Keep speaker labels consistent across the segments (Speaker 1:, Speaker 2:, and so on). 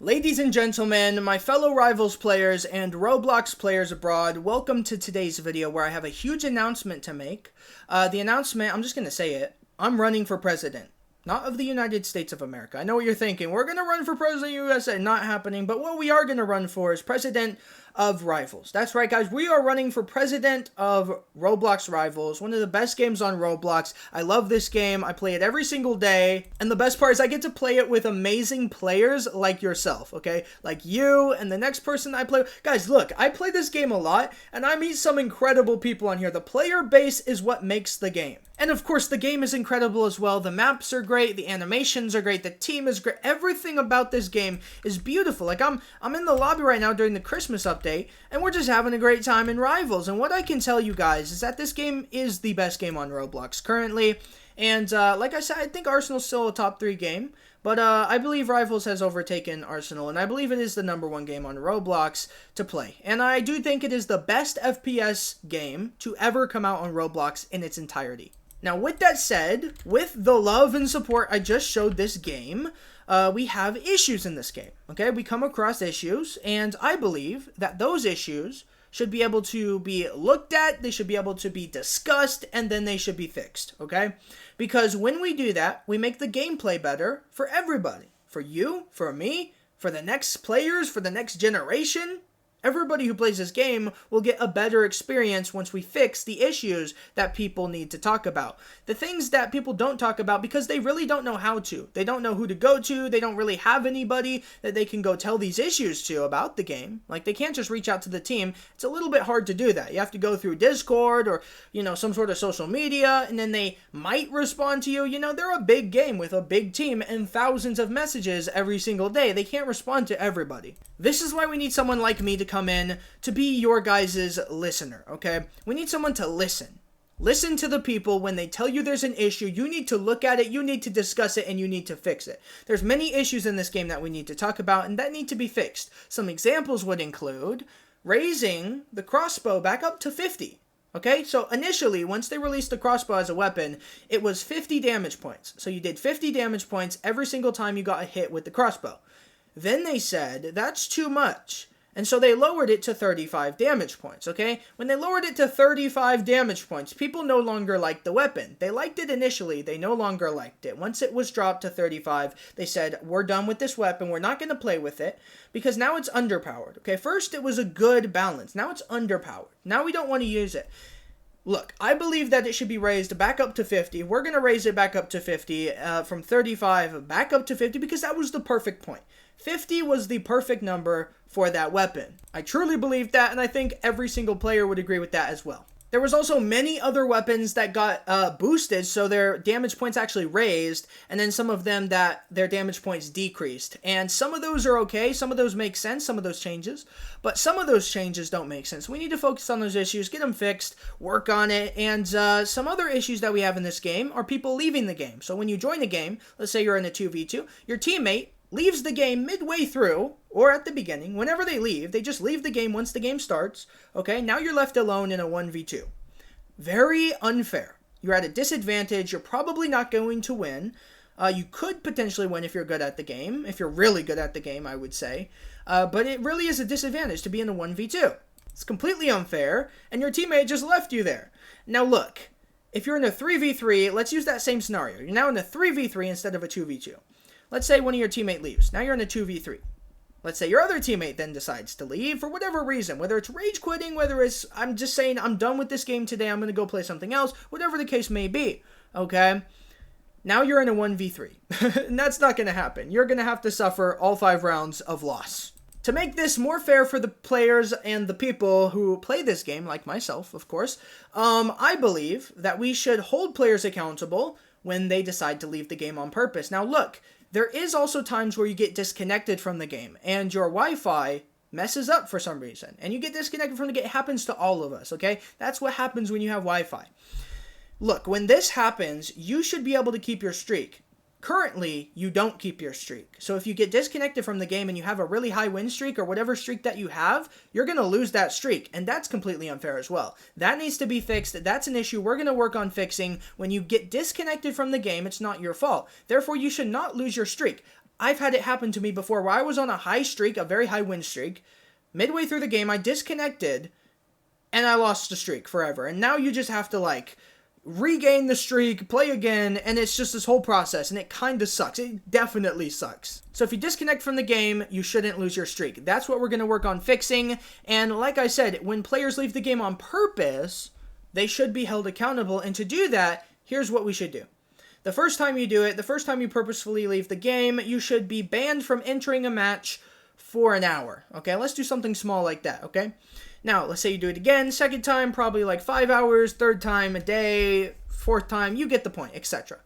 Speaker 1: Ladies and gentlemen, my fellow Rivals players and Roblox players abroad, welcome to today's video where I have a huge announcement to make. The announcement, I'm just going to say it, I'm running for president. Not of the United States of America. I know what you're thinking. We're going to run for president of the USA. Not happening. But what we are going to run for is president of Rivals. That's right, guys. We are running for president of Roblox Rivals. One of the best games on Roblox. I love this game. I play it every single day. And the best part is I get to play it with amazing players like yourself, okay? Like you and the next person I play with. Guys, look, I play this game a lot and I meet some incredible people on here. The player base is what makes the game. And of course, the game is incredible as well. The maps are great, the animations are great, the team is great. Everything about this game is beautiful. Like I'm in the lobby right now during the Christmas update, and we're just having a great time in Rivals. And what I can tell you guys is that this game is the best game on Roblox currently. And like I said, I think Arsenal's still a top 3 game. But I believe Rivals has overtaken Arsenal, and I believe it is the #1 game on Roblox to play. And I do think it is the best FPS game to ever come out on Roblox in its entirety. Now, with that said, with the love and support I just showed this game, we have issues in this game, okay? We come across issues, and I believe that those issues should be able to be looked at, they should be able to be discussed, and then they should be fixed, okay? Because when we do that, we make the gameplay better for everybody. For you, for me, for the next players, for the next generation. Everybody who plays this game will get a better experience once we fix the issues that people need to talk about. The things that people don't talk about because they really don't know how to. They don't know who to go to. They don't really have anybody that they can go tell these issues to about the game. Like, they can't just reach out to the team. It's a little bit hard to do that. You have to go through Discord or, some sort of social media, and then they might respond to you. They're a big game with a big team and thousands of messages every single day. They can't respond to everybody. This is why we need someone like me to come in to be your guys' listener, okay? We need someone to listen. Listen to the people when they tell you there's an issue. You need to look at it, you need to discuss it, and you need to fix it. There's many issues in this game that we need to talk about and that need to be fixed. Some examples would include raising the crossbow back up to 50. Okay, so initially, once they released the crossbow as a weapon, it was 50 damage points. So you did 50 damage points every single time you got a hit with the crossbow. Then they said, that's too much. And so they lowered it to 35 damage points, okay? When they lowered it to 35 damage points, people no longer liked the weapon. They liked it initially, they no longer liked it. Once it was dropped to 35, they said, we're done with this weapon, we're not going to play with it, because now it's underpowered, okay? First, it was a good balance. Now it's underpowered. Now we don't want to use it. Look, I believe that it should be raised back up to 50. We're going to raise it back up to 50, from 35 back up to 50, because that was the perfect point. 50 was the perfect number for that weapon. I truly believe that, and I think every single player would agree with that as well. There was also many other weapons that got boosted, so their damage points actually raised, and then some of them that their damage points decreased. And some of those are okay, some of those make sense, some of those changes, but some of those changes don't make sense. We need to focus on those issues, get them fixed, work on it, and some other issues that we have in this game are people leaving the game. So when you join a game, let's say you're in a 2v2, your teammate leaves the game midway through, or at the beginning. Whenever they leave, they just leave the game once the game starts, okay? Now you're left alone in a 1v2. Very unfair. You're at a disadvantage. You're probably not going to win. You could potentially win if you're good at the game, if you're really good at the game, I would say. But it really is a disadvantage to be in a 1v2. It's completely unfair, and your teammate just left you there. Now look, if you're in a 3v3, let's use that same scenario. You're now in a 3v3 instead of a 2v2. Let's say one of your teammates leaves. Now you're in a 2v3. Let's say your other teammate then decides to leave for whatever reason. Whether it's rage quitting, whether it's, I'm just saying, I'm done with this game today, I'm going to go play something else. Whatever the case may be. Okay? Now you're in a 1v3. And that's not going to happen. You're going to have to suffer all 5 rounds of loss. To make this more fair for the players and the people who play this game, like myself, of course, I believe that we should hold players accountable when they decide to leave the game on purpose. Now look, there is also times where you get disconnected from the game and your Wi-Fi messes up for some reason and you get disconnected from the game. It happens to all of us, okay? That's what happens when you have Wi-Fi. Look, when this happens, you should be able to keep your streak. Currently, you don't keep your streak. So if you get disconnected from the game and you have a really high win streak or whatever streak that you have, you're going to lose that streak. And that's completely unfair as well. That needs to be fixed. That's an issue we're going to work on fixing. When you get disconnected from the game, it's not your fault. Therefore, you should not lose your streak. I've had it happen to me before where I was on a high streak, a very high win streak. Midway through the game, I disconnected, and I lost the streak forever. And now you just have to, like, regain the streak, play again, and it's just this whole process, and it kind of sucks. It definitely sucks. So if you disconnect from the game, you shouldn't lose your streak. That's what we're going to work on fixing, and like I said, when players leave the game on purpose, they should be held accountable, and to do that, here's what we should do. The first time you do it, the first time you purposefully leave the game, you should be banned from entering a match for an hour, okay? Let's do something small like that, okay? Now, let's say you do it again, second time, probably like 5 hours, third time, a day, fourth time, you get the point, etc.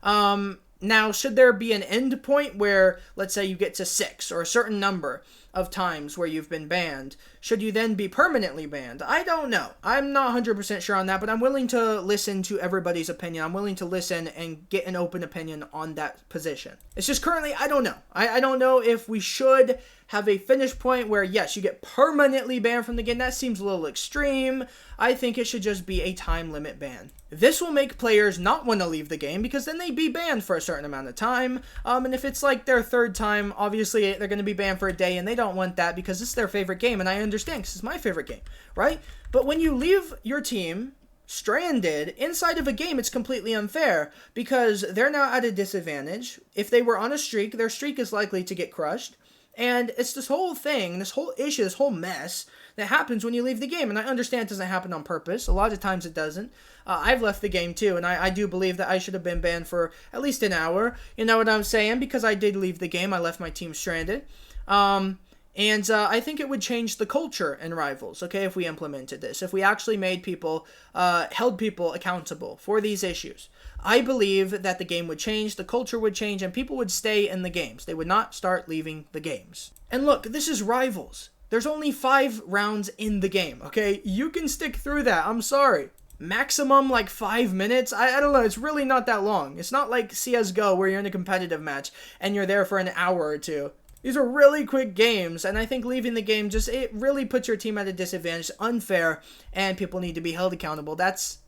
Speaker 1: Now, should there be an end point where, let's say you get to 6 or a certain number of times where you've been banned, should you then be permanently banned? I don't know. I'm not 100% sure on that, but I'm willing to listen to everybody's opinion. I'm willing to listen and get an open opinion on that position. It's just currently, I don't know. I don't know if we should have a finish point where, yes, you get permanently banned from the game. That seems a little extreme. I think it should just be a time limit ban. This will make players not want to leave the game because then they'd be banned for a certain amount of time. And if it's like their third time, obviously they're going to be banned for a day, and they don't want that because it's their favorite game. And I understand because it's my favorite game, right? But when you leave your team stranded inside of a game, it's completely unfair because they're now at a disadvantage. If they were on a streak, their streak is likely to get crushed. And it's this whole thing, this whole issue, this whole mess that happens when you leave the game. And I understand it doesn't happen on purpose. A lot of times it doesn't. I've left the game too, and I do believe that I should have been banned for at least an hour. You know what I'm saying? Because I did leave the game. I left my team stranded. And I think it would change the culture in Rivals, okay, if we implemented this. If we actually made people, held people accountable for these issues. I believe that the game would change, the culture would change, and people would stay in the games. They would not start leaving the games. And look, this is Rivals. There's only 5 rounds in the game, okay? You can stick through that, I'm sorry. Maximum, like, 5 minutes? I don't know, it's really not that long. It's not like CSGO where you're in a competitive match and you're there for an hour or two. These are really quick games, and I think leaving the game it really puts your team at a disadvantage, unfair, and people need to be held accountable. That's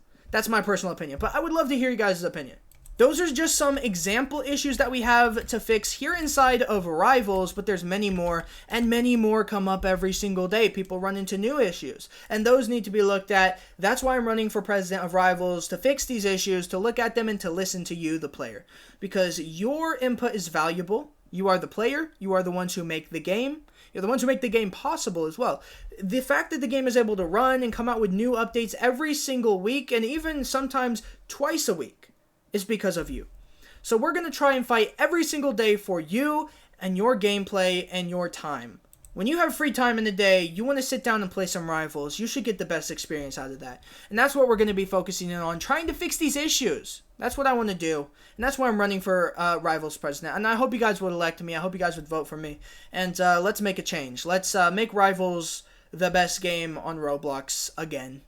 Speaker 1: my personal opinion, but I would love to hear you guys' opinion. Those are just some example issues that we have to fix here inside of Rivals, but there's many more, and many more come up every single day. People run into new issues, and those need to be looked at. That's why I'm running for president of Rivals, to fix these issues, to look at them, and to listen to you, the player, because your input is valuable. You are the player. You are the ones who make the game. You're the ones who make the game possible as well. The fact that the game is able to run and come out with new updates every single week, and even sometimes twice a week, is because of you. So we're going to try and fight every single day for you and your gameplay and your time. When you have free time in the day, you want to sit down and play some Rivals. You should get the best experience out of that. And that's what we're going to be focusing on, trying to fix these issues. That's what I want to do. And that's why I'm running for Rivals president. And I hope you guys would elect me. I hope you guys would vote for me. And let's make a change. Let's make Rivals the best game on Roblox again.